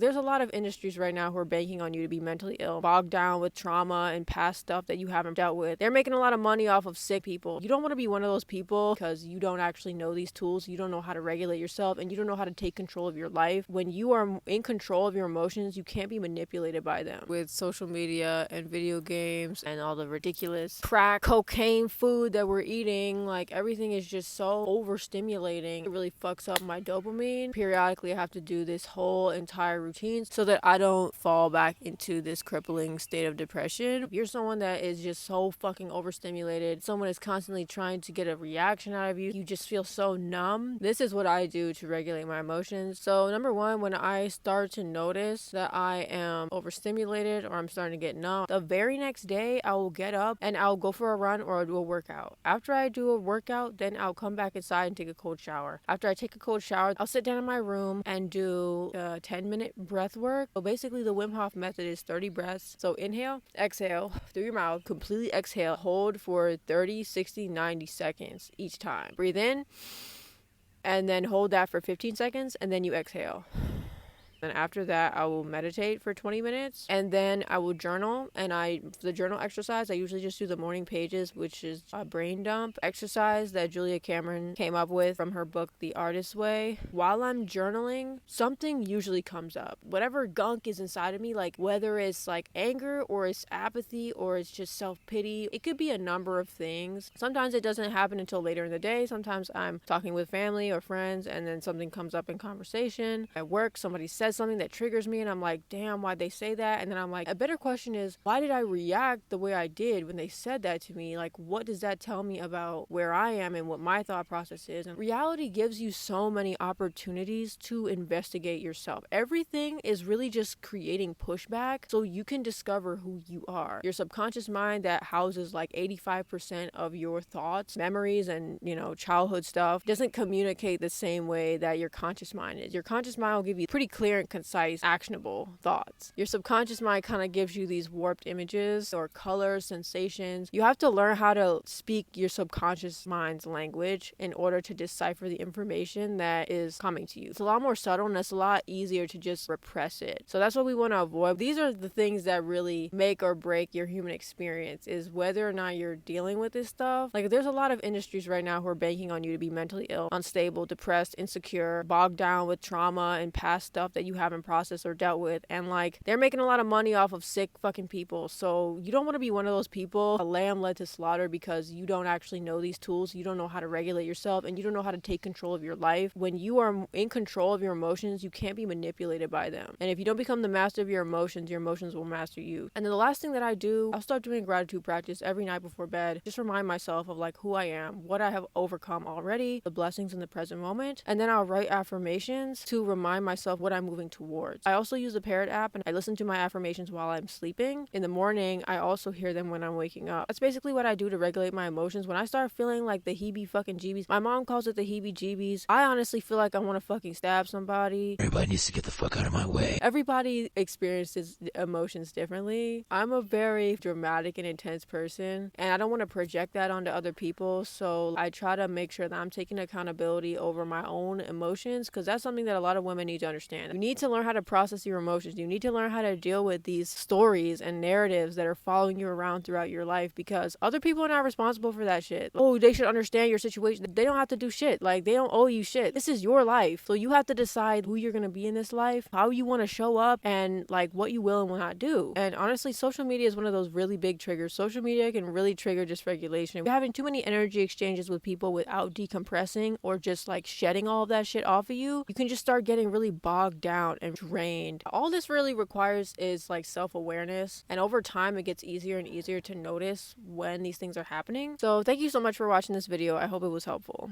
There's a lot of industries right now who are banking on you to be mentally ill, bogged down with trauma and past stuff that you haven't dealt with. They're making a lot of money off of sick people. You don't want to be one of those people because you don't actually know these tools. You don't know how to regulate yourself and you don't know how to take control of your life. When you are in control of your emotions, you can't be manipulated by them. With social media and video games and all the ridiculous crack, cocaine food that we're eating, like everything is just so overstimulating. It really fucks up my dopamine. Periodically, I have to do this whole entire routine so that I don't fall back into this crippling state of depression. If you're someone that is just so fucking overstimulated, someone is constantly trying to get a reaction out of you, you just feel so numb. This is what I do to regulate my emotions. So number one, when I start to notice that I am overstimulated or I'm starting to get numb, the very next day I will get up and I'll go for a run or I'll do a workout. After I do a workout, then I'll come back inside and take a cold shower. After I take a cold shower, I'll sit down in my room and do a 10-minute breath work. So basically the Wim Hof method is 30 breaths. So inhale, exhale through your mouth, completely exhale, hold for 30, 60, 90 seconds each time. Breathe in and then hold that for 15 seconds and then you exhale. And after that, I will meditate for 20 minutes and then I will journal. And for the journal exercise, I usually just do the morning pages, which is a brain dump exercise that Julia Cameron came up with from her book, The Artist's Way. While I'm journaling, something usually comes up. Whatever gunk is inside of me, like whether it's like anger or it's apathy or it's just self-pity, it could be a number of things. Sometimes it doesn't happen until later in the day. Sometimes I'm talking with family or friends and then something comes up in conversation. At work, somebody says something that triggers me and I'm like, damn, why'd they say that? And then I'm like, a better question is, why did I react the way I did when they said that to me? Like, what does that tell me about where I am and what my thought process is? And reality gives you so many opportunities to investigate yourself. Everything is really just creating pushback so you can discover who you are. Your subconscious mind that houses like 85% of your thoughts, memories, and childhood stuff doesn't communicate the same way that your conscious mind is. Your conscious mind will give you pretty clear and concise, actionable thoughts. Your subconscious mind kind of gives you these warped images or colors, sensations. You have to learn how to speak your subconscious mind's language in order to decipher the information that is coming to you. It's a lot more subtle and it's a lot easier to just repress it. So that's what we want to avoid. These are the things that really make or break your human experience, is whether or not you're dealing with this stuff. Like there's a lot of industries right now who are banking on you to be mentally ill, unstable, depressed, insecure, bogged down with trauma and past stuff that you haven't processed or dealt with, and like they're making a lot of money off of sick fucking people. So you don't want to be one of those people, a lamb led to slaughter, because you don't actually know these tools. You don't know how to regulate yourself and you don't know how to take control of your life. When you are in control of your emotions, you can't be manipulated by them. And if you don't become the master of your emotions will master you. And then the last thing that I do, I'll start doing gratitude practice every night before bed. Just remind myself of like who I am, what I have overcome already, the blessings in the present moment. And then I'll write affirmations to remind myself what I'm moving towards. I also use the Parrot app and I listen to my affirmations while I'm sleeping. In the morning, I also hear them when I'm waking up. That's basically what I do to regulate my emotions. When I start feeling like the heebie-fucking-jeebies, my mom calls it the heebie-jeebies, I honestly feel like I want to fucking stab somebody. Everybody needs to get the fuck out of my way. Everybody experiences emotions differently. I'm a very dramatic and intense person, and I don't want to project that onto other people, so I try to make sure that I'm taking accountability over my own emotions, because that's something that a lot of women need to understand. You need to learn how to process your emotions. You need to learn how to deal with these stories and narratives that are following you around throughout your life, because other people are not responsible for that shit. Oh, they should understand your situation. They don't have to do shit. Like, they don't owe you shit. This is your life. So you have to decide who you're going to be in this life, how you want to show up, and like what you will and will not do. And honestly, social media is one of those really big triggers. Social media can really trigger dysregulation. You're having too many energy exchanges with people without decompressing or just like shedding all of that shit off of you. You can just start getting really bogged down and drained. All this really requires is like self-awareness, and over time it gets easier and easier to notice when these things are happening. So thank you so much for watching this video. I hope it was helpful.